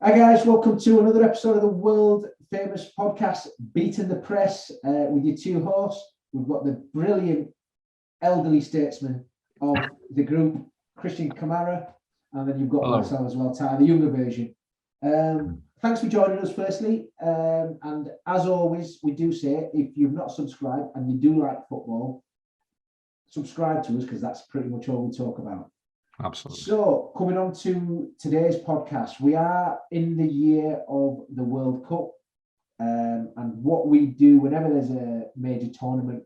Hi guys, welcome to another episode of the world famous podcast, Beating the Press, with your two hosts. We've got the brilliant elderly statesman of the group, Kristian Kamara, and then you've got myself as well, Ty, the younger version. Thanks for joining us firstly, and as always, we do say, if you've not subscribed and you do like football, subscribe to us because that's pretty much all we talk about. Absolutely. So, coming on to today's podcast, we are in the year of the World Cup, and what we do whenever there's a major tournament,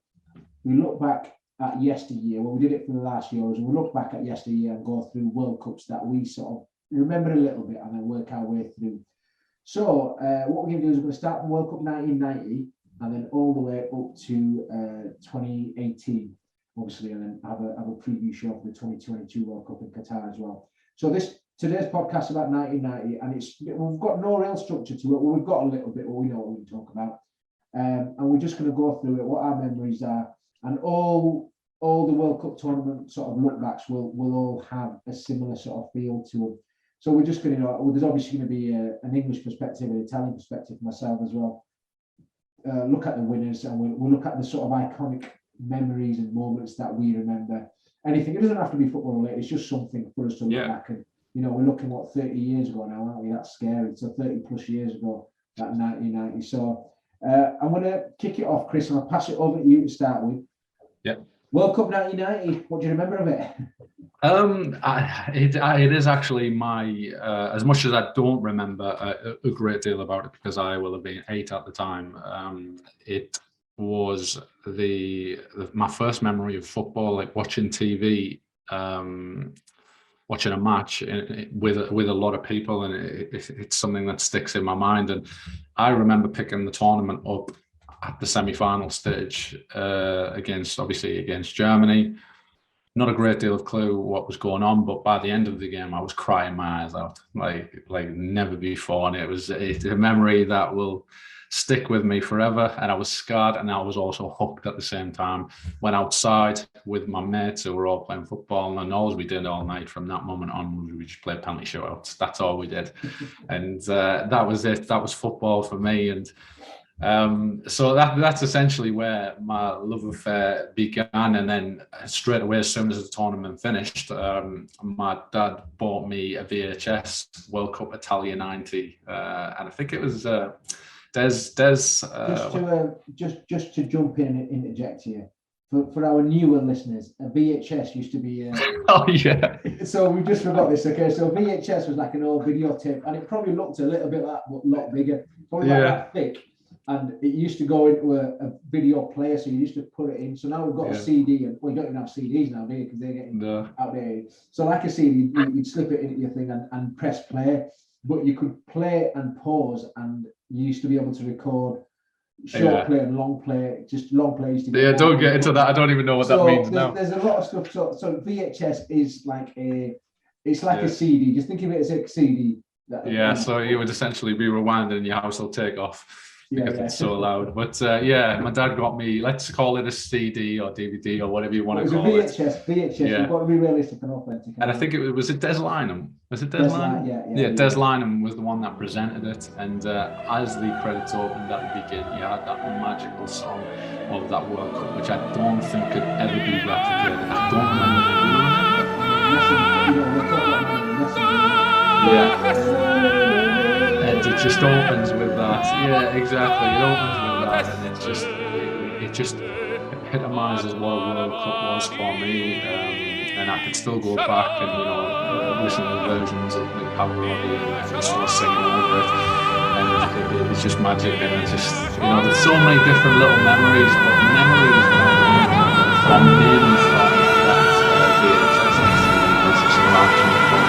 we look back at yesteryear. Well, we did it for the last Euros, and we look back at yesteryear and go through World Cups that we sort of remember a little bit and then work our way through. So, what we're going to do is we're going to start from World Cup 1990 and then all the way up to 2018. Obviously, and then have a preview show for the 2022 World Cup in Qatar as well. So today's podcast is about 1990, and we've got no real structure to it. Well, we've got a little bit, but we know what we can talk about, and we're just going to go through it, what our memories are, and all the World Cup tournament sort of look backs will all have a similar sort of feel to them. So we're just going to, there's obviously going to be an English perspective, an Italian perspective for myself as well. Look at the winners, and we'll look at the sort of iconic memories and moments that we remember. Anything, it doesn't have to be football related, it's just something for us to look back and, we're looking 30 years ago now, aren't we? That's scary. So 30 plus years ago, that 1990. So I'm going to kick it off, Chris, and I'll pass it over to you to start with. Yeah. World Cup 1990, what do you remember of it? It is actually my, as much as I don't remember a great deal about it because I will have been 8 at the time, it was my first memory of football, like watching TV, watching a match with a lot of people, and it's something that sticks in my mind. And I remember picking the tournament up at the semi-final stage against Germany. Not a great deal of clue what was going on, but by the end of the game, I was crying my eyes out like never before, and it's a memory that will stick with me forever. And I was scarred, and I was also hooked at the same time. Went outside with my mates who were all playing football, and all we did all night from that moment on, we just played penalty shootouts. That's all we did, and that was it. That was football for me, and so that's essentially where my love affair began. And then straight away, as soon as the tournament finished, my dad bought me a VHS World Cup Italia 90, and I think it was Des. Just to jump in and interject here, for our newer listeners, a VHS used to be. Oh yeah. So we just forgot this. Okay, so VHS was like an old videotape, and it probably looked a little bit like, but a lot bigger, probably like that thick. And it used to go into a video player, so you used to put it in. So now we've got a CD, and you don't even have CDs now, do you? Because they're getting outdated. So like a CD, you'd slip it into your thing and press play, but you could play and pause, and you used to be able to record short play and long play. Just long play used to be don't get into that. I don't even know what that means now. There's a lot of stuff. So VHS is like a CD. Just think of it as a CD. So you would essentially be rewinding and your house will take off. Because it's so loud. But my dad got me, let's call it a CD or DVD or whatever you want to call it. VHS. You've got to be realistic and authentic. And I think it was Des Lynam. Was it Des Lynam? Yeah, Des Lynam was the one that presented it. And as the credits opened at the beginning, you had that magical song of that World Cup, which I don't think could ever be replicated. I don't remember the and it just opens with that. Yeah, exactly. It opens with that, and it just epitomizes what a World Cup was for me. And I can still go back and listen to the versions of the Pavarotti and sort of singing over it, and it's just magic. And it's just there's so many different little memories, but memories from that VHS was just magic. But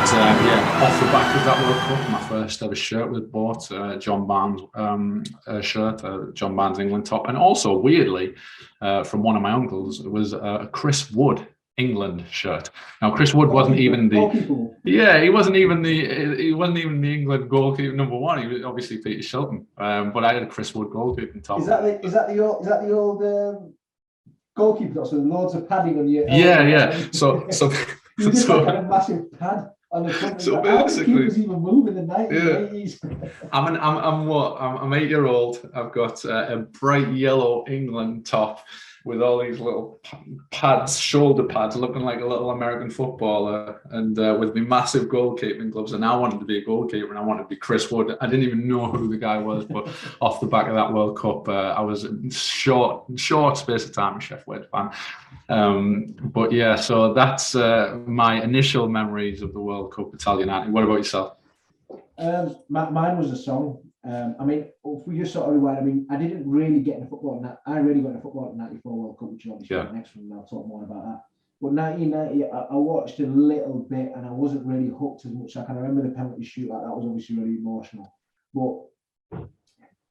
off the back of that World Cup, my first ever shirt was bought, John Barnes shirt, John Barnes England top, and also weirdly, from one of my uncles, it was a Chris Wood England shirt. Now Chris Wood wasn't even he wasn't even the England goalkeeper number one. He was obviously Peter Shilton, but I had a Chris Wood goalkeeping top. Is that the old goalkeeper? So loads of padding on your yeah. So you just like a massive pad. And the front So like, how did basically, keepers even move in the 1980s? I'm 8-year-old. I've got a bright yellow England top with all these little pads, shoulder pads, looking like a little American footballer, and with my massive goalkeeping gloves. And I wanted to be a goalkeeper, and I wanted to be Chris Wood. I didn't even know who the guy was, but off the back of that World Cup, I was in short space of time a Chef Wade fan. But yeah, so that's my initial memories of the World Cup Italia. What about yourself? Mine was a song. I mean, if we just sort of rewind, I mean, I didn't really get into football. I really got into football in '94 World Cup, which is obviously the next one, and I'll talk more about that. But 1990, I watched a little bit, and I wasn't really hooked as much. I can remember the penalty shootout. That was obviously really emotional. But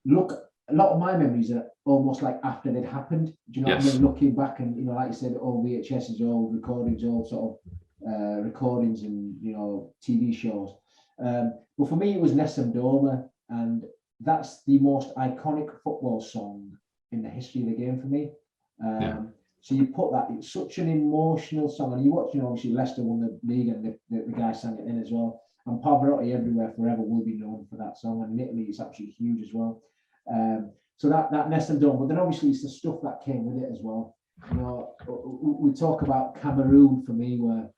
look, a lot of my memories are almost like after they'd happened. Do you know what I mean? Looking back, and like you said, all VHSs, all recordings, all sort of recordings, and TV shows. But for me, it was Nessun Dorma, and that's the most iconic football song in the history of the game for me. So you put that, it's such an emotional song, and you watch, obviously Leicester won the league, and the guy sang it in as well. And Pavarotti Everywhere Forever will be known for that song, and in Italy it's absolutely huge as well. So that Nessun Dorma, but then obviously it's the stuff that came with it as well. We talk about Cameroon for me, where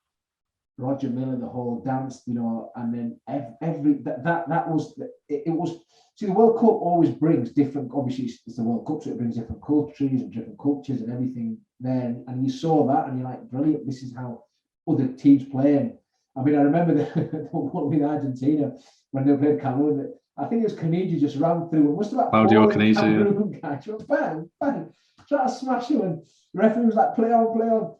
Roger Miller, the whole dance, and then that was it was. See, the World Cup always brings different. Obviously, it's the World Cup, so it brings different countries and different cultures and everything. Then, and you saw that, and you're like, brilliant. This is how other teams play. I mean, I remember the one with Argentina when they played Cameroon. I think it was Canigi just ran through and must have Claudio Canigi, guys, bang, bang, try to smash him, and the referee was like, play on.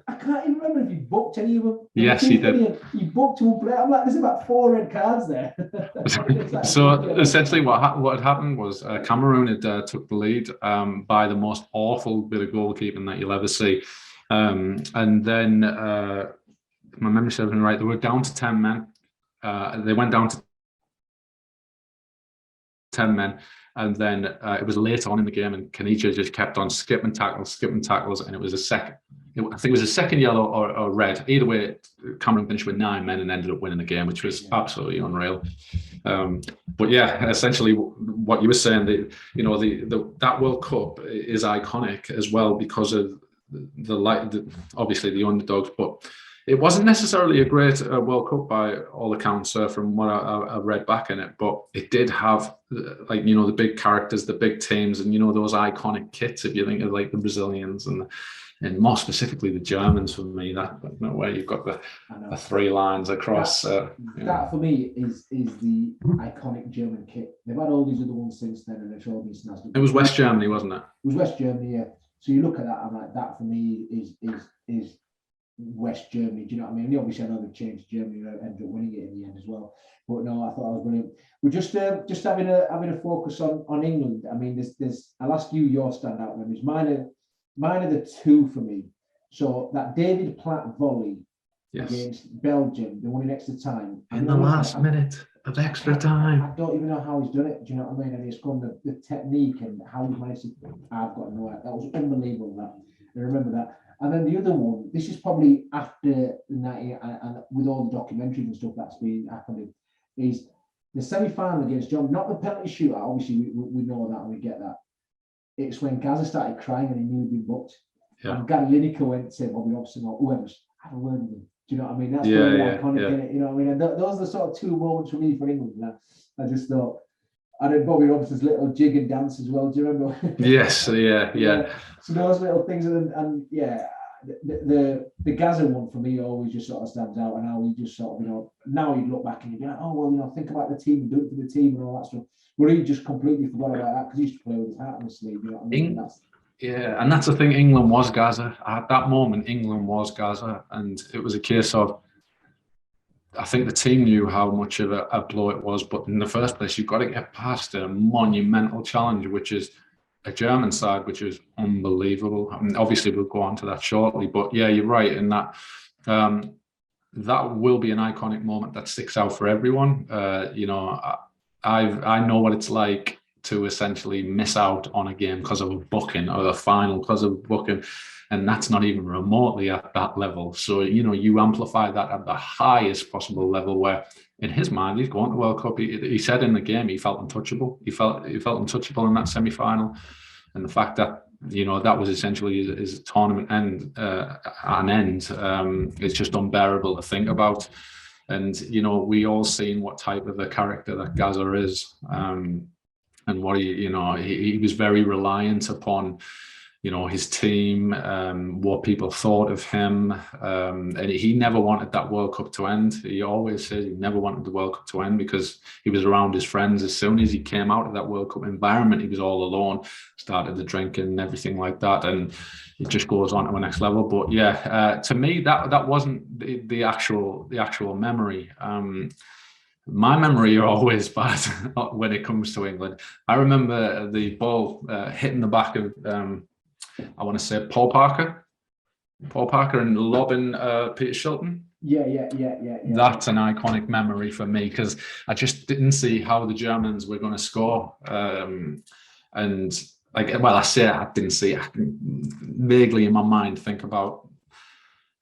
I can't even remember if he booked any of them. Yes, he did. He booked two players. I'm like, there's about 4 red cards there. So essentially, what had happened was Cameroon had took the lead by the most awful bit of goalkeeping that you'll ever see, and then my memory serves me right, they were down to 10 men. They went down to 10 men, and then it was later on in the game, and Canigi just kept on skipping tackles, and it was I think it was a second yellow or red. Either way, Cameroon finished with 9 men and ended up winning the game, which was absolutely unreal. But yeah, essentially what you were saying, that World Cup is iconic as well because of obviously the underdogs, but it wasn't necessarily a great World Cup by all accounts from what I read back in it, but it did have the big characters, the big teams, and those iconic kits. If you think of like the Brazilians and more specifically the Germans, for me, that where you've got the 3 lines across. That for me is the iconic German kit. They've had all these other ones since then, and they've all been snazzy. It was West Germany, wasn't it? It was West Germany, yeah. So you look at that, I'm like, that for me is West Germany. Do you know what I mean? And obviously, I know they've changed Germany, ended up winning it in the end as well. But no, I thought I was brilliant. We're just having a focus on England. I mean, there's. I'll ask you your standout memories. Mine are the 2 for me. So that David Platt volley against Belgium, the one in extra time. In the last minute of extra time. I don't even know how he's done it. Do you know what I mean? And he's come the technique and how he's managed to. I've got no idea. That was unbelievable. That I remember that. And then the other one, this is probably after the 90, and with all the documentaries and stuff that's been happening, is the semi-final against John, not the penalty shootout. Obviously, we know that and we get that. It's when Gazza started crying and he knew he'd been booked. Yeah. And Gary Lineker went to Bobby Robson or whoever's, have a word with him. Do you know what I mean? That's really iconic, isn't it? You know what I mean? And those are the sort of 2 moments for me for England. I just thought. And then Bobby Robson's little jig and dance as well. Do you remember? Yes, yeah. So those little things, and the Gazza one for me always just sort of stands out. And how we just sort of, now you look back and you go, oh well, think about the team, do it for the team, and all that stuff. Where he just completely forgot about that because he used to play with his heart on his sleeve. You know what I mean? And that's the thing. England was Gaza at that moment. England was Gaza, and it was a case of. I think the team knew how much of a blow it was, but in the first place, you've got to get past a monumental challenge, which is a German side, which is unbelievable. I mean, obviously, we'll go on to that shortly, but yeah, you're right in that that will be an iconic moment that sticks out for everyone. I know what it's like to essentially miss out on a game because of a booking, or a final because of a booking. And that's not even remotely at that level. So, you amplify that at the highest possible level, where in his mind, he's going to World Cup. He said in the game, he felt untouchable. He felt untouchable in that semi-final. And the fact that, that was essentially his tournament end, it's just unbearable to think about. And, we all seen what type of a character that Gazza is. And what he was very reliant upon, his team, what people thought of him. And he never wanted that World Cup to end. He always said he never wanted the World Cup to end, because he was around his friends. As soon as he came out of that World Cup environment, he was all alone, started the drinking and everything like that. And it just goes on to the next level. But yeah, to me, that wasn't the actual memory. My memory are always bad when it comes to England. I remember the ball hitting the back of, I want to say Paul Parker, and lobbing Peter Shilton. Yeah. That's an iconic memory for me, because I just didn't see how the Germans were going to score. And I didn't see it. I can vaguely in my mind think about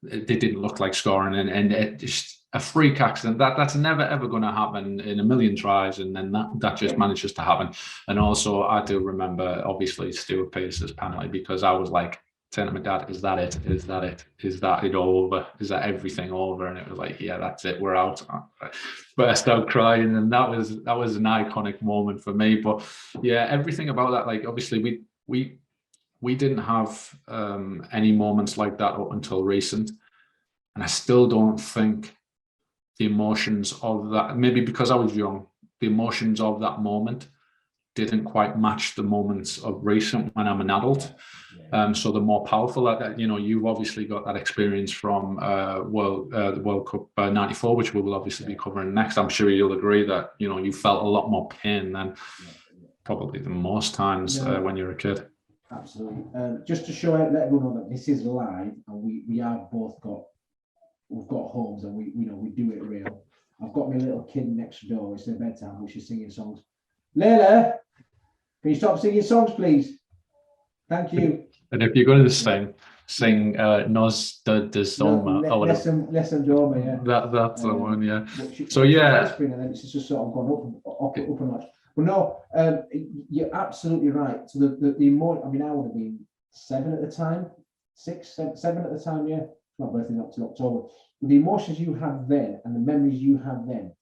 it. They didn't look like scoring, and it just a freak accident that's never ever going to happen in a million tries, and then that just manages to happen. And also, I do remember obviously Stuart Pearce's penalty, because I was like saying to my dad, "Is that it? Is that it? Is that it all over? Is that everything over?" And it was like, "Yeah, that's it. We're out." Burst out crying, and that was an iconic moment for me. But yeah, everything about that, like obviously we didn't have any moments like that up until recent, and I still don't think the emotions of that, maybe because I was young, the emotions of that moment didn't quite match the moments of recent when I'm an adult. So the more powerful that, you've obviously got that experience from the World Cup '94, which we will obviously be covering next. I'm sure you'll agree that, you felt a lot more pain than probably the most times when you're a kid. Absolutely. Just to show let everyone know that this is live, and we have both we've got homes, and we do it real. I've got my little kid next door. It's their bedtime, which is singing songs. Layla, can you stop singing songs, please? Thank you. And if you're going to sing Nos de Zoma, Lesson Doma, yeah. That's the one, yeah. So yeah. And then it's just sort of gone up a notch. But no, you're absolutely right. So the emotion. I mean, I would have been 7 at the time, 6, 7 at the time. Yeah, my birthday up to October. But the emotions you have then and the memories you have then,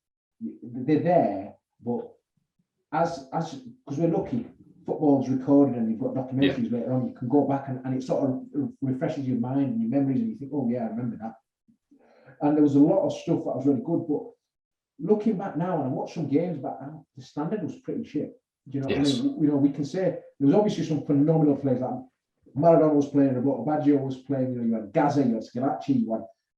they're there. But as because we're lucky, football's recorded and you've got documentaries later on. You can go back and it sort of refreshes your mind and your memories, and you think, oh yeah, I remember that. And there was a lot of stuff that was really good, but looking back now, and I watched some games back now, the standard was pretty shit. Do you know what I mean? We can say there was obviously some phenomenal players. Like Maradona was playing, Roberto Baggio was playing. You had Gazza, you had Schillaci,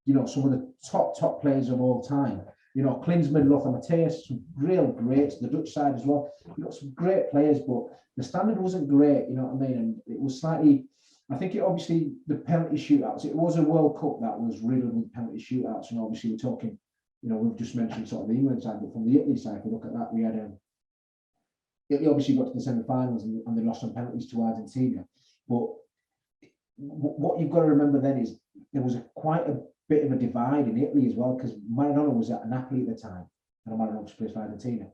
you had some of the top players of all time. Klinsmann, Lothar Matthäus, some real greats. The Dutch side as well. Some great players, but the standard wasn't great. You know what I mean? And it was slightly. I think it obviously the penalty shootouts. It was a World Cup that was riddled with penalty shootouts, and obviously we're talking. We've just mentioned sort of the England side, but from the Italy side, if we look at that, we had Italy obviously got to the semi-finals and they lost on penalties to Argentina. But what you've got to remember then is there was quite a bit of a divide in Italy as well, because Maradona was at Napoli at the time, and Maradona was playing for Argentina.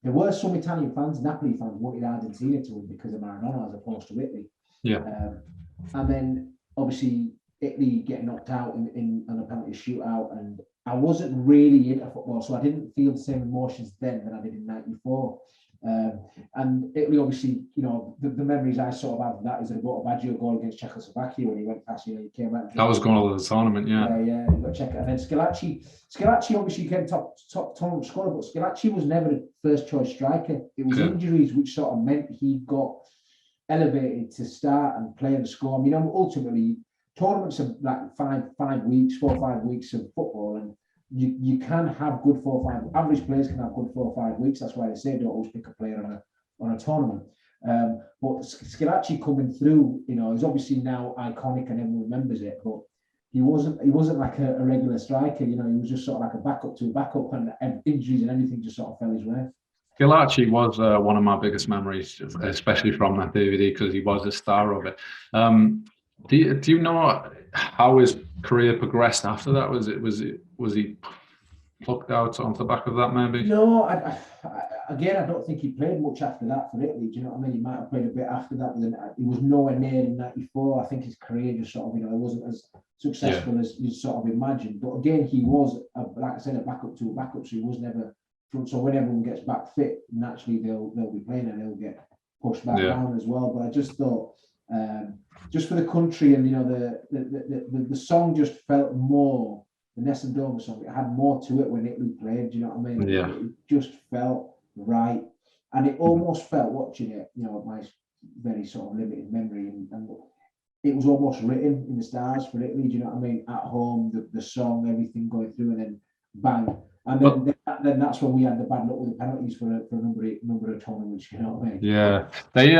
There were some Italian fans, Napoli fans, wanted Argentina to win because of Maradona as opposed to Italy. Yeah. And then obviously Italy getting knocked out in a penalty shootout, and I wasn't really into football, so I didn't feel the same emotions then than I did in '94. And Italy, obviously, the memories I sort of have of that is the Roberto Baggio goal against Czechoslovakia when he went past, he came out. That was goal of the tournament, yeah. Yeah, you got to check it. And then Schillaci obviously came top tournament scorer, but Schillaci was never the first choice striker. It was injuries which sort of meant he got elevated to start and play and score. I mean, ultimately, tournaments are like 4 or 5 weeks of football, and you can have good 4 or 5 average players can have good 4 or 5 weeks. That's why they say don't always pick a player on a tournament. But Schillaci coming through, is obviously now iconic and everyone remembers it. But he wasn't like a regular striker. He was just sort of like a backup to a backup, and injuries and everything just sort of fell his way. Galachi was one of my biggest memories, especially from that DVD, because he was a star of it. Do you know how his career progressed after that? Was he plucked out onto the back of that, maybe? No, again, I don't think he played much after that for Italy. Do you know what I mean? He might have played a bit after that, but then he was nowhere near in '94. I think his career just sort of, it wasn't as successful as you sort of imagined. But again, he was, like I said, a backup to a backup, so he was never front. So when everyone gets back fit, naturally they'll be playing and they'll get pushed back down as well. But I just thought, just for the country, and the song just felt more. The Nessun Dorma song, it had more to it when Italy played. Do you know what I mean? Yeah. It just felt right, and it almost felt, watching it, my very sort of limited memory, and it was almost written in the stars for Italy. Do you know what I mean? At home, the song, everything going through, and then bang, and then that's when we had the bad luck with the penalties for a number of tournaments. You know what I mean? Yeah, they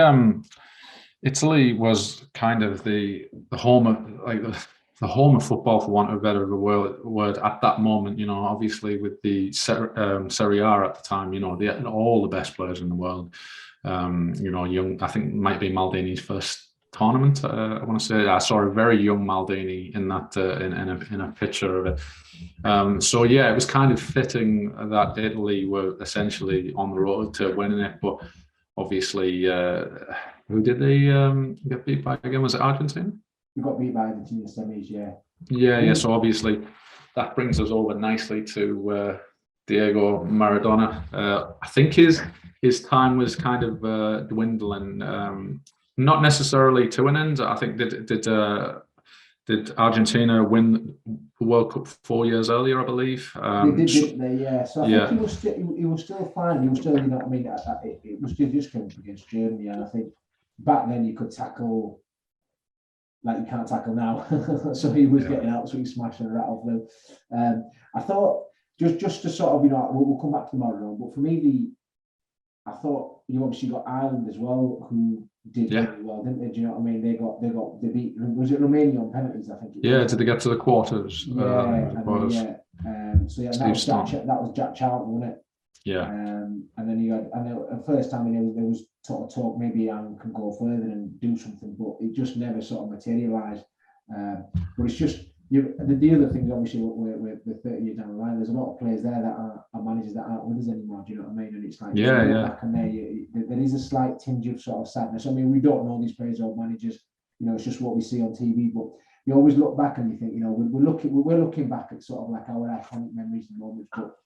Italy was kind of the home of the home of football, for want of a better word, at that moment. Obviously with the Serie A at the time, they had all the best players in the world. Young, I think it might be Maldini's first tournament. I want to say I saw a very young Maldini in that in a picture of it. So yeah, it was kind of fitting that Italy were essentially on the road to winning it, but obviously, who did they get beat by again? Was it Argentina? We got beat by Argentina semis, yeah. Yeah. So obviously, that brings us over nicely to Diego Maradona. I think his time was kind of dwindling, not necessarily to an end. I think did Argentina win the World Cup 4 years earlier, I believe? They did, didn't they? Yeah. So I think he was still fine. He was still, you know what I mean? It was just coming against Germany, and I think back then you could tackle like you can't tackle now. So he was getting absolutely smashed and rattled through. I thought just to sort of, we'll come back to Maradona, but for me, I thought you obviously got Ireland as well, who did really well, didn't they? Do you know what I mean? They beat, was it Romania on penalties? I think. Did they get to the quarters? So that was Jack Charlton, wasn't it? Yeah. And then you had, and the first time there was sort of talk maybe Ireland can go further and do something, but it just never sort of materialised. But it's just the other thing, obviously, we're 30 years down the line. There's a lot of players there that are managers that aren't with us anymore. Do you know what I mean? And it's like back and there is a slight tinge of sort of sadness. I mean, we don't know these players or managers. It's just what we see on TV. But you always look back and you think, we're looking back at sort of like our iconic memories and moments, but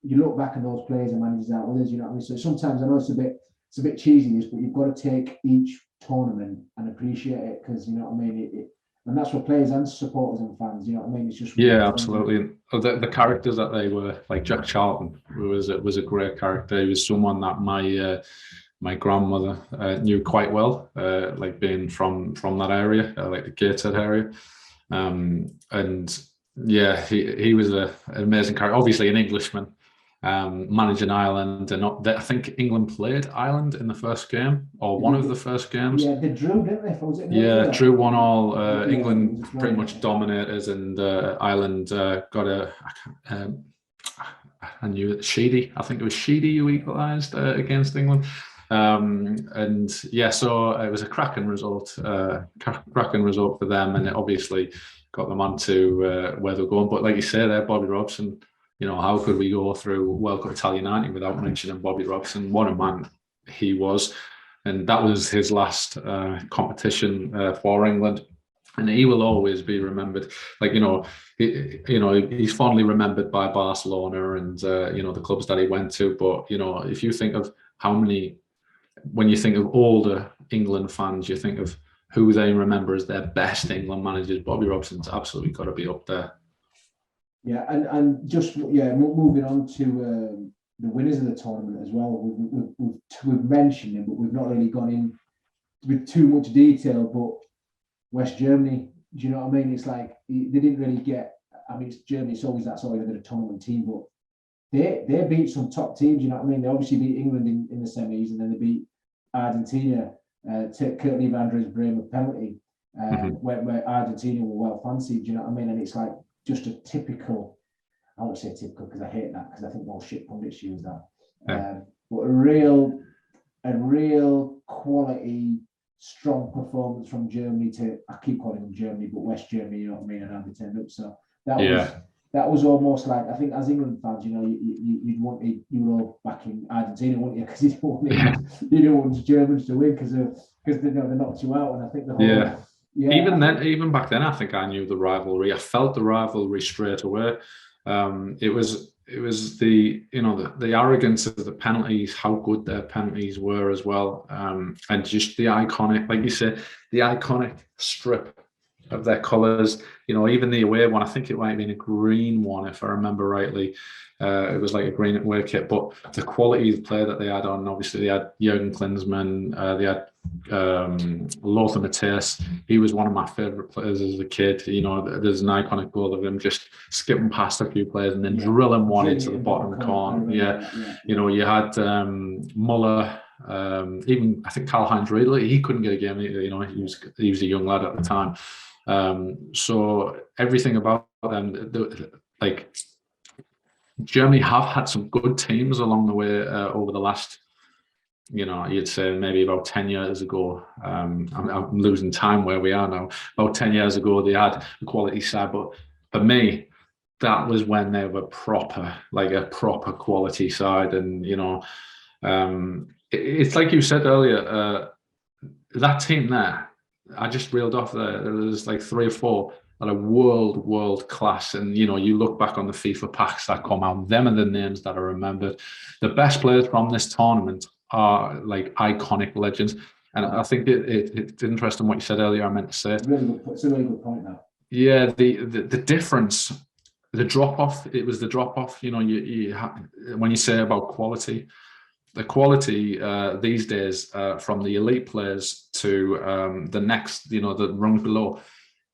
you look back at those players and managers out with us, you know what I mean? So sometimes I know it's a bit cheesy, but you've got to take each tournament and appreciate it, because you know what I mean. And that's for players and supporters and fans. You know what I mean? It's just absolutely. The characters that they were, like Jack Charlton, who was a great character. He was someone that my grandmother knew quite well, like being from that area, like the Gateshead area, and yeah, he was an amazing character. Obviously, an Englishman. Managing Ireland, and I think England played Ireland in the first game, or one of the first games. Yeah, they drew, didn't they? Was it drew 1-1. England pretty much dominated, and Ireland got I knew it. Sheedy, I think it was Sheedy who equalised against England. And yeah, so it was a cracking result for them, and it obviously got them on to where they're going. But like you say there, Bobby Robson. How could we go through World Cup Italia 90 without mentioning Bobby Robson? What a man he was. And that was his last competition for England. And he will always be remembered. Like, he's fondly remembered by Barcelona and, the clubs that he went to. But, if you think of when you think of older England fans, you think of who they remember as their best England managers, Bobby Robson's absolutely got to be up there. Yeah, and just moving on to the winners of the tournament as well. We've mentioned them, but we've not really gone in with too much detail. But West Germany, do you know what I mean? It's like they didn't really get. I mean, it's Germany. It's always that sort of a tournament team, but they beat some top teams. You know what I mean? They obviously beat England in the semis, and then they beat Argentina. Kurt Andres Bremer penalty, where Argentina were well fancied. Do you know what I mean? And it's like. Just a typical, I won't say typical because I hate that, because I think all shit pundits use that. but a real quality, strong performance from Germany I keep calling them Germany, but West Germany, you know what I mean, and how they turned up. So that was almost like, I think as England fans, you know, you'd want you were all backing Argentina, wouldn't you? Because you didn't want the Germans to win because they knocked you out, and I think the whole even back then, I think I knew the rivalry. I felt the rivalry straight away. It was the arrogance of the penalties, how good their penalties were as well, and just the iconic, like you said, the iconic strip of their colours. You know, even the away one, I think it might have been a green one if I remember rightly. It was like a green away kit, but the quality of play that they had on, obviously they had Jurgen Klinsmann, they had Lothar Matthäus. He was one of my favourite players as a kid. You know, there's an iconic goal of him just skipping past a few players and then drilling one into the bottom corner. You know, you had Muller, even I think Karl-Heinz Riedle, he couldn't get a game. You know, he was a young lad at the time. So everything about them, like Germany have had some good teams along the way over the last, you know, you'd say maybe about 10 years ago. I'm losing time where we are now. About 10 years ago, they had a quality side, but for me, that was when they were proper quality side. And, you know, it's like you said earlier, that team there, I just reeled off there was like 3 or 4 that are world class. And, you know, you look back on the FIFA packs that come out, them are the names that are remembered. The best players from this tournament are like iconic legends. And I think it's interesting what you said earlier. I meant to say it's a really good point now. Yeah, the difference, the drop off. It was the drop off. You know, when you say about quality, the quality these days from the elite players to the next, you know, the rung below,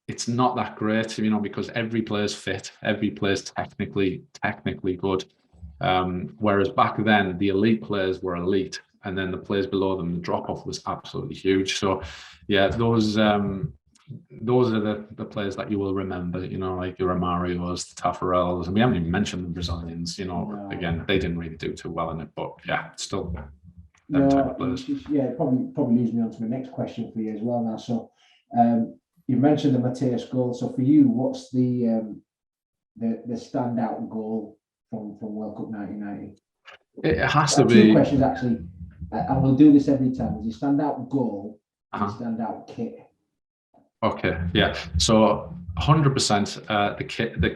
it's not that great, you know, because every player's fit, every player's technically good. Whereas back then, the elite players were elite, and then the players below them, the drop off was absolutely huge. So, yeah, those are the players that you will remember. You know, like your Romarios, the Taffarels, and we haven't even mentioned the Brazilians. You know, again, they didn't really do too well in it, but yeah, still them type of players. Yeah, probably leads me on to the next question for you as well now. So, you mentioned the Matthäus goal. So for you, what's the standout goal from World Cup 1990? It has to be 2 questions actually, and we'll do this every time. Is your standout goal and your standout kit? Okay, yeah. So 100%. The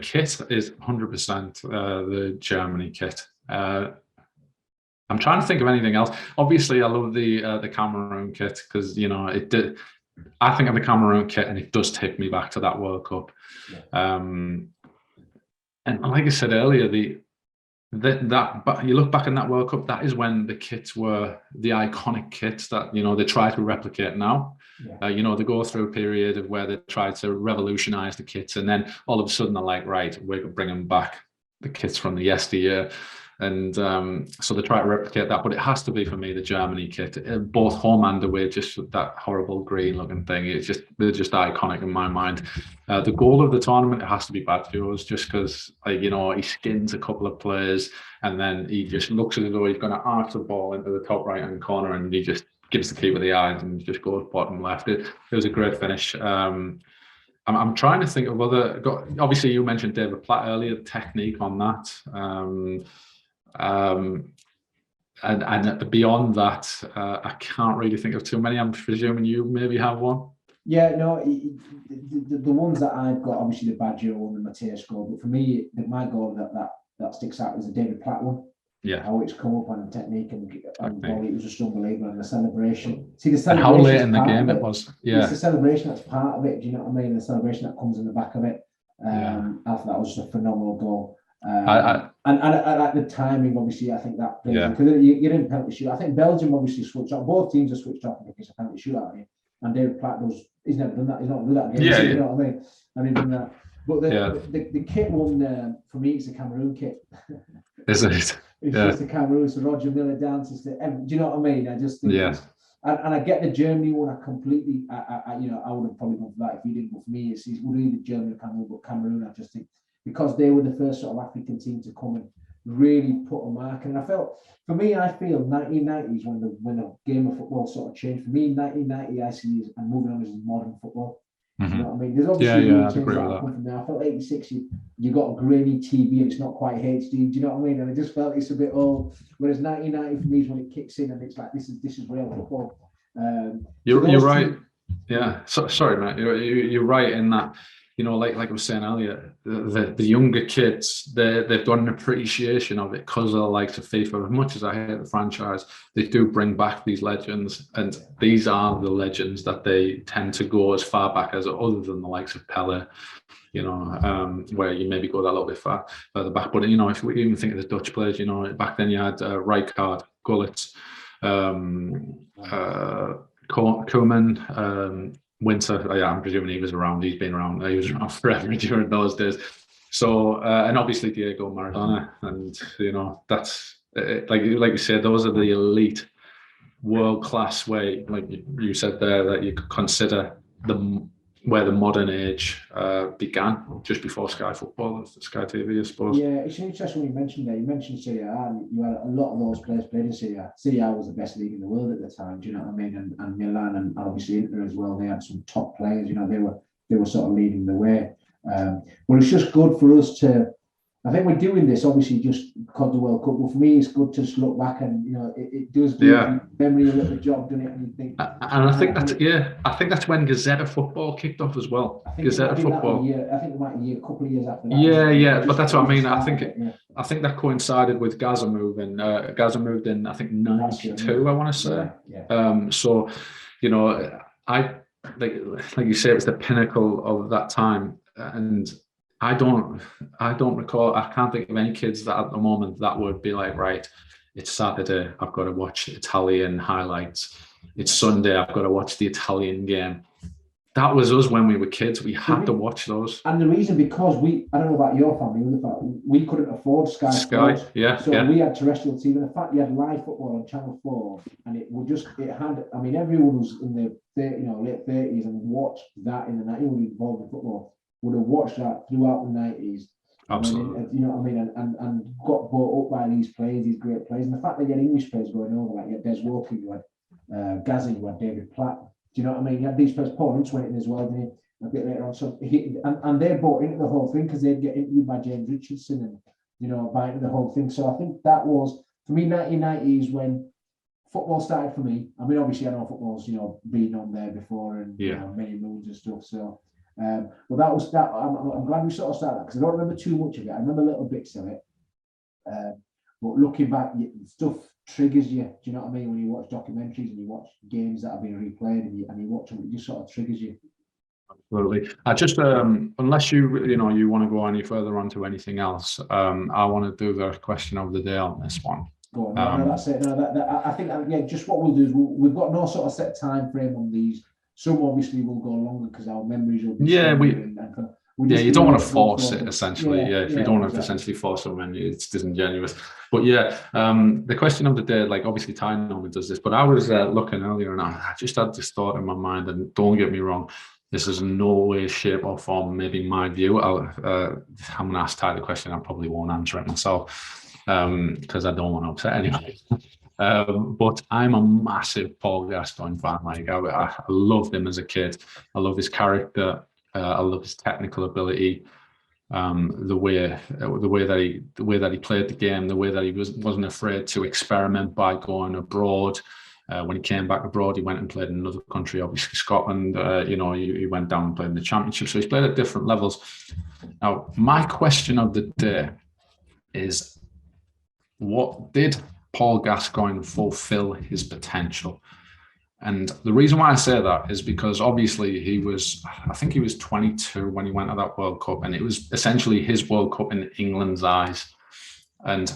kit is 100% the Germany kit. I'm trying to think of anything else. Obviously, I love the Cameroon kit because, you know, it did. I think of the Cameroon kit, and it does take me back to that World Cup. Yeah. And like I said earlier, but you look back in that World Cup, that is when the kits were the iconic kits that, you know, they try to replicate now. Yeah. You know, they go through a period of where they try to revolutionize the kits, and then all of a sudden they're like, right, we're bringing back the kits from the yesteryear. And so they try to replicate that, but it has to be for me the Germany kit, both home and away. Just that horrible green-looking thing. They're just iconic in my mind. The goal of the tournament, it has to be Badfio's, just because, like, you know, he skins a couple of players and then he just looks as though he's going to arch the ball into the top right-hand corner, and he just gives the keeper the eyes and just goes bottom left. It was a great finish. I'm trying to think of other. Obviously, you mentioned David Platt earlier. Technique on that. And beyond that, I can't really think of too many. I'm presuming you maybe have one. Yeah, no, the ones that I've got, obviously the Baggio one, the Matthäus goal, but for me, my goal that sticks out is the David Platt one. Yeah, how it's come up on the technique and volley, it was just unbelievable. And the celebration. See, the celebration. And how late in the game it was. Yeah, it's the celebration that's part of it. Do you know what I mean? The celebration that comes in the back of it. I thought that was just a phenomenal goal. And I like the timing, obviously. I think that because you're in penalty shoot. I think Belgium obviously switched off. Both teams are switched off because it's a penalty shootout. And David Platt he's never done that. He's not done that again. You know what I mean? And he's done that. But the kit one for me, it's the Cameroon kit. Is it? It's just the Cameroon. So Roger Miller dances to. Do you know what I mean? I just think. Yeah. And I get the Germany one. I completely. I would have probably gone for that if you didn't. But for me, it's would either Germany or Cameroon. But Cameroon, I just think, because they were the first sort of African team to come and really put a mark. And I feel 1990s when the game of football sort of changed. For me, 1990 I see is, and moving on, is modern football. Mm-hmm. You know what I mean? There's obviously I changes agree that with have come from there. I felt 86, you got a grainy TV and it's not quite HD. Do you know what I mean? And I just felt it's a bit old. Whereas 1990 for me is when it kicks in and it's like this is real football. You're right. Yeah. So, sorry, Matt. You're right in that. You know, like I was saying earlier, the younger kids, they've got an appreciation of it because of the likes of FIFA. As much as I hate the franchise, they do bring back these legends, and these are the legends that they tend to go as far back as, other than the likes of Pele, you know, where you maybe go that little bit further back. But, you know, if we even think of the Dutch players, you know, back then you had Rijkaard, Gullit, Koeman, Winter. Yeah, I'm presuming he was around. He's been around. He was around forever during those days. So, and obviously Diego Maradona, and you know that's like you said, those are the elite, world class way. Like you said there, that you could consider where the modern age began, just before Sky Football, Sky TV, I suppose. Yeah, it's interesting when you mentioned that. You mentioned Serie A, and you had a lot of those players played in Serie A. Serie A was the best league in the world at the time. Do you know what I mean? And Milan and obviously Inter as well. They had some top players. You know, they were sort of leading the way. But it's just good for us to. I think we're doing this obviously just because of the World Cup. But for me, it's good to just look back and, you know, it does do memory a little job, doesn't it? And you think, and I think that's when Gazzetta football kicked off as well. Gazzetta football. I think it might be a couple of years after that. Yeah, but that's what I mean. I think that coincided with Gazza moving. Gazza moved in, I think, 92. I want to say. Yeah. So, you know, I like you say, it was the pinnacle of that time, and I don't recall. I can't think of any kids that at the moment that would be like, right, it's Saturday, I've got to watch Italian highlights. It's Sunday, I've got to watch the Italian game. That was us when we were kids. We had to watch those. And the reason, because I don't know about your family, we couldn't afford Sky Sports. So we had terrestrial TV. And the fact you had live football on Channel 4, and everyone was in the late 30s and watched that in the 90s, everyone involved in football would have watched that throughout the 90s. Absolutely. You know what I mean? And got brought up by these players, these great players. And the fact that you had English players going over, like you had Des Walker, you had Gazza, you had David Platt. Do you know what I mean? You had these players, Paul Ince went in as well, didn't he? A bit later on. So and they bought into the whole thing because they'd get interviewed by James Richardson and, you know, buy into the whole thing. So I think that was, for me, 1990s when football started for me. I mean, obviously I know football's, you know, been on there before and you know, many moons and stuff. So well, that was that. I'm glad we sort of started that because I don't remember too much of it. I remember little bits of it. But looking back, stuff triggers you. Do you know what I mean? When you watch documentaries and you watch games that have been replayed and you watch them, it just sort of triggers you. Absolutely. I just unless you want to go any further on to anything else, I want to do the question of the day on this one. Go on. No, that's it. No, I think just what we'll do is we've got no sort of set time frame on these. Some obviously will go longer because our memories will be you don't want to force it essentially. If you don't want to essentially force someone, it's disingenuous. But the question of the day, like obviously Ty normally does this, but I was looking earlier and I just had this thought in my mind, and don't get me wrong, this is in no way, shape or form maybe my view. I'm going to ask Ty the question. I probably won't answer it myself because I don't want to upset anybody. But I'm a massive Paul Gascoigne fan. Like I loved him as a kid. I love his character. I love his technical ability. The way that he played the game. The way that he wasn't afraid to experiment by going abroad. When he came back abroad, he went and played in another country, obviously Scotland. He went down and played in the Championship. So he's played at different levels. Now, my question of the day is, what did Paul Gascoigne fulfill his potential? And the reason why I say that is because obviously I think he was 22 when he went to that World Cup, and it was essentially his World Cup in England's eyes. And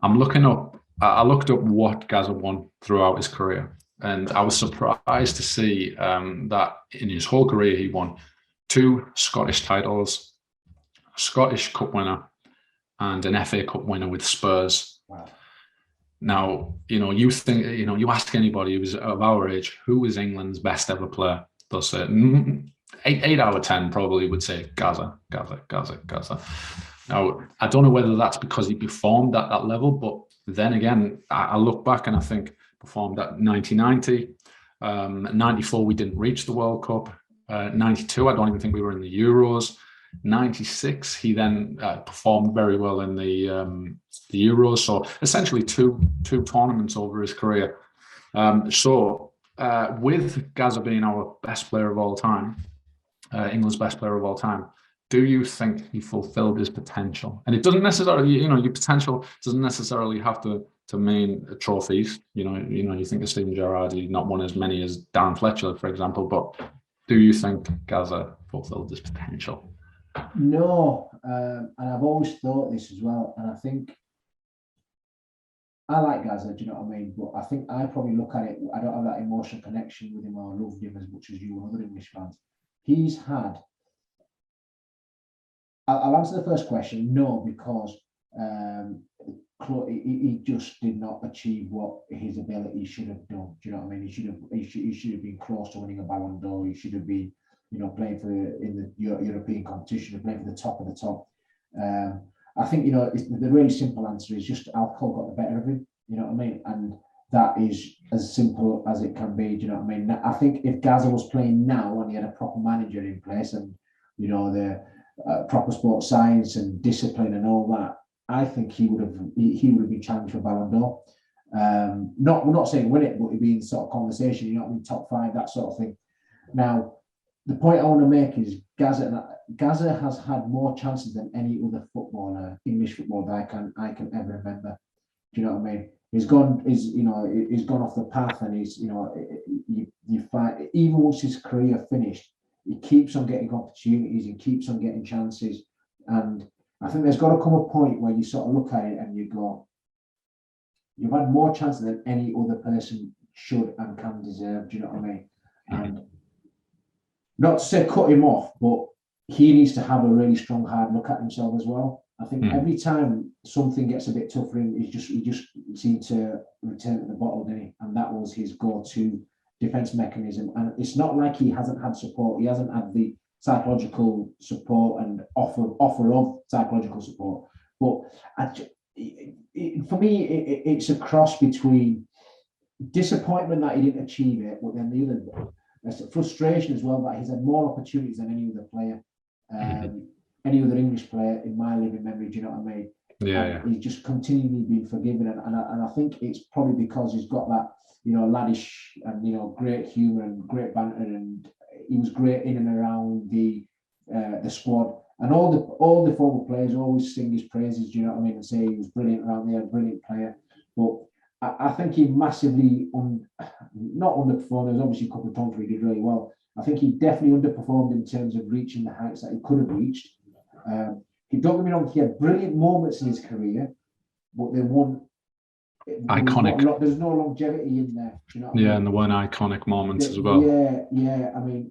I looked up what Gazza won throughout his career, and I was surprised to see that in his whole career he won 2 Scottish titles, a Scottish Cup winner, and an FA Cup winner with Spurs. Wow. Now, you think, you ask anybody who was of our age, who was England's best ever player? They'll say 8 out of 10 probably would say Gazza. Now, I don't know whether that's because he performed at that level, but then again, I look back and I think performed at 1990, 94, we didn't reach the World Cup. 92, I don't even think we were in the Euros. 96, he then performed very well in the Euros. So essentially two tournaments over his career. With Gazza being our best player of all time, England's best player of all time, do you think he fulfilled his potential? And it doesn't necessarily, your potential doesn't necessarily have to mean trophies. You think of Steven Gerrard, he's not won as many as Darren Fletcher, for example, but do you think Gazza fulfilled his potential? No, and I've always thought this as well, and I think I like Gazza, do you know what I mean? But I think I probably look at it, I don't have that emotional connection with him or loved him as much as you and other English fans. He's had, I'll answer the first question, no, because he just did not achieve what his ability should have done. Do you know what I mean? He should have been close to winning a Ballon d'Or. He should have been, playing in the European competition, playing for the top of the top. I think, the really simple answer is just alcohol got the better of him. You know what I mean? And that is as simple as it can be. Do you know what I mean? I think if Gazza was playing now and he had a proper manager in place and, the proper sports science and discipline and all that, I think he would have been challenged for Ballon d'Or. We're not saying win it, but he'd be in sort of conversation, top 5, that sort of thing. Now, the point I want to make is Gazza has had more chances than any other footballer, English footballer, that I can ever remember. Do you know what I mean? He's gone off the path, and you find even once his career finished, he keeps on getting opportunities, he keeps on getting chances, and I think there's got to come a point where you sort of look at it and you go, you've had more chances than any other person should and can deserve. Do you know what I mean? And not to say cut him off, but he needs to have a really strong, hard look at himself as well. I think every time something gets a bit tough for him, he just seemed to return to the bottle, didn't he? And that was his go-to defense mechanism. And it's not like he hasn't had support. He hasn't had the psychological support and offer of psychological support. But for me, it's a cross between disappointment that he didn't achieve it, but then the other, there's frustration as well that he's had more opportunities than any other player, any other English player in my living memory. Do you know what I mean? Yeah. He's just continually been forgiven, and I think it's probably because he's got that laddish and great humour and great banter, and he was great in and around the squad, and all the former players always sing his praises. Do you know what I mean? And say he was brilliant around there, brilliant player. But I think he massively not underperformed. There's obviously a couple of times where he did really well. I think he definitely underperformed in terms of reaching the heights that he could have reached. Don't get me wrong, he had brilliant moments in his career, but they weren't iconic. There's no longevity in there. Do you know what I mean? And there weren't iconic moments as well. Yeah. I mean,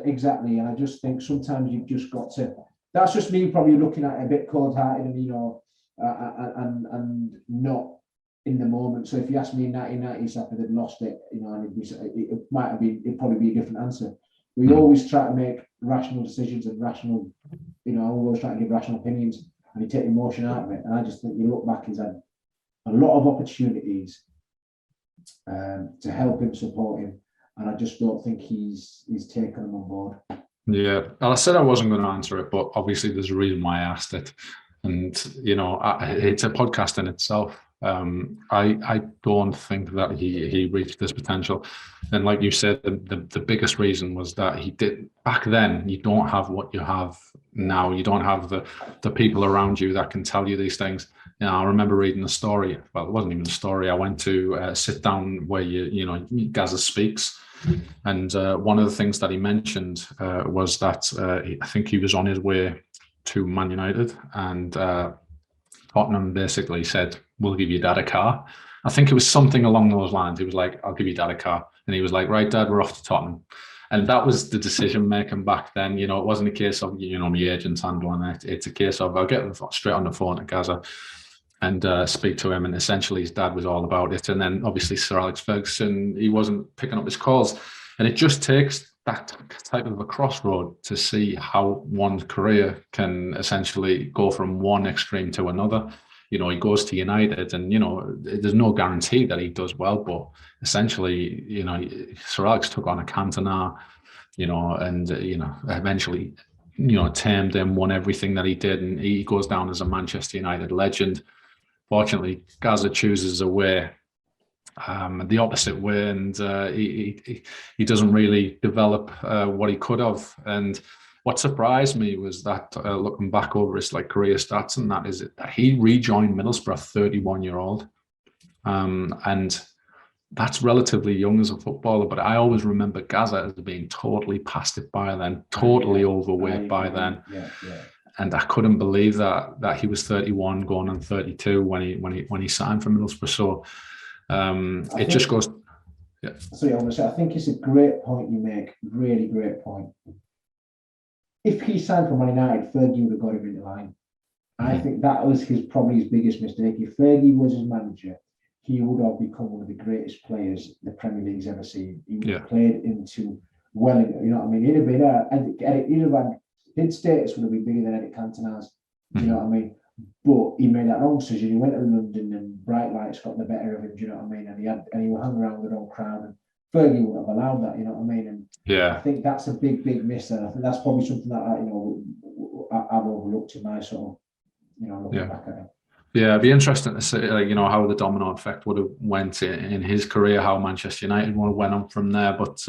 exactly. And I just think sometimes you've just got to. That's just me probably looking at it a bit cold-hearted and and not in the moment. So if you ask me in 1990s after they'd lost it, and it'd probably be a different answer. We always try to make rational decisions and rational, I always try to give rational opinions, and you take emotion out of it. And I just think you look back, he's had a lot of opportunities to help him, support him, and I just don't think he's taken them on board. Yeah, well, I said I wasn't going to answer it, but obviously there's a reason why I asked it, and it's a podcast in itself. I don't think that he reached this potential, and like you said, the biggest reason was that he did back then. You don't have what you have now. You don't have the people around you that can tell you these things. I remember reading a story. Well, it wasn't even a story. I went to sit down where Gazza speaks, and one of the things that he mentioned was that I think he was on his way to Man United, and Tottenham basically said, "We'll give your dad a car." I think it was something along those lines. He was like, "I'll give your dad a car," and he was like, "Right, Dad, we're off to Tottenham." And that was the decision making back then. It wasn't a case of my agent's handling it. It's a case of I'll get straight on the phone to Gazza and speak to him, and essentially his dad was all about it. And then obviously Sir Alex Ferguson, he wasn't picking up his calls, and it just takes that type of a crossroad to see how one's career can essentially go from one extreme to another. You know, he goes to United, and you know, there's no guarantee that he does well, but essentially, you know, Sir Alex took on a Cantona, you know, and you know, eventually, you know, tamed him, won everything that he did, and he goes down as a Manchester United legend. Fortunately, Gazza chooses a way, the opposite way, and he doesn't really develop what he could have. And what surprised me was that looking back over his like career stats, and that is that he rejoined Middlesbrough 31-year-old, and that's relatively young as a footballer. But I always remember Gazza as being totally past it by then, totally overweight by then. And I couldn't believe that he was 31 going on 32 when he signed for Middlesbrough. So it just goes. Yeah. So I think it's a great point you make. Really great point. If he signed for Man United, Fergie would have got him in the line. I think that was probably his biggest mistake. If Fergie was his manager, he would have become one of the greatest players the Premier League's ever seen. He would have played into well, you know what I mean? He'd have been his status would have been bigger than Eric Cantona's. Do you know what I mean? But he made that wrong decision. He went to London, and bright lights got the better of him. Do you know what I mean? And he hung around with the wrong crowd, and Fergie wouldn't have allowed that. You know what I mean? And I think that's a big miss. And I think that's probably something that I've overlooked in my sort of, you know, looking back at it. Yeah, it'd be interesting to see, like, you know, how the domino effect would have went in his career, how Manchester United would have went on from there. But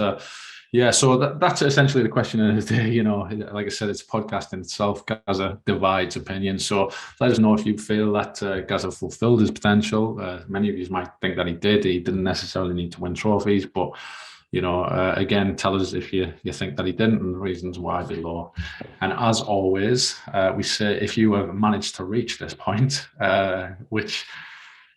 yeah, so that's essentially the question of the day. You know, like I said, it's a podcast in itself. Gazza divides opinion. So let us know if you feel that Gazza fulfilled his potential. Many of you might think that he did. He didn't necessarily need to win trophies, but you know, again, tell us if you think that he didn't, and the reasons why below. And as always, we say if you have managed to reach this point, which,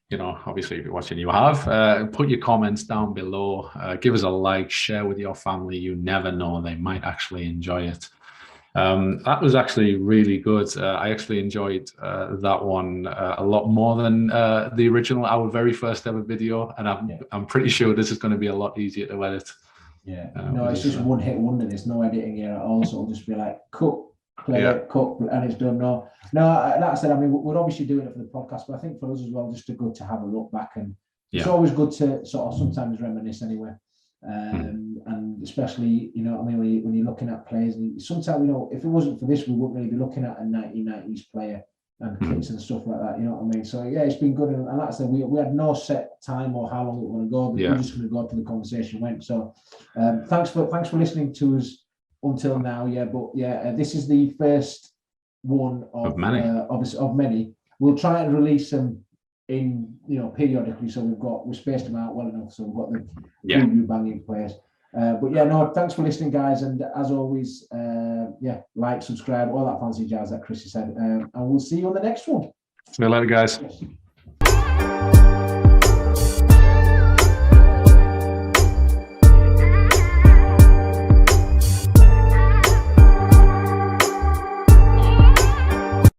you know, obviously if you're watching, you have, put your comments down below, give us a like, share with your family. You never know, they might actually enjoy it. That was actually really good. I actually enjoyed that one a lot more than the original, our very first ever video, and I'm pretty sure this is going to be a lot easier to edit. Yeah, no, it's just one hit wonder. There's no editing here at all, so it'll just be like cut, play it, cut, and it's done. No, like I said, I mean, we're obviously doing it for the podcast, but I think for us as well, just good to have a look back, and it's always good to sort of sometimes reminisce anyway. And especially, you know what I mean, when you're looking at players, and sometimes, you know, if it wasn't for this, we wouldn't really be looking at a 1990s player and kits and stuff like that, you know what I mean? So yeah, it's been good, and like I said, we had no set time or how long it was going to go, but we're just going to go to the conversation went. So thanks for listening to us until now. This is the first one of many. We'll try and release them in, you know, periodically, so we spaced them out well enough, so we've got the preview banging players. Thanks for listening, guys, and as always, like, subscribe, all that fancy jazz that Chris said, and we'll see you on the next one. See you later, guys.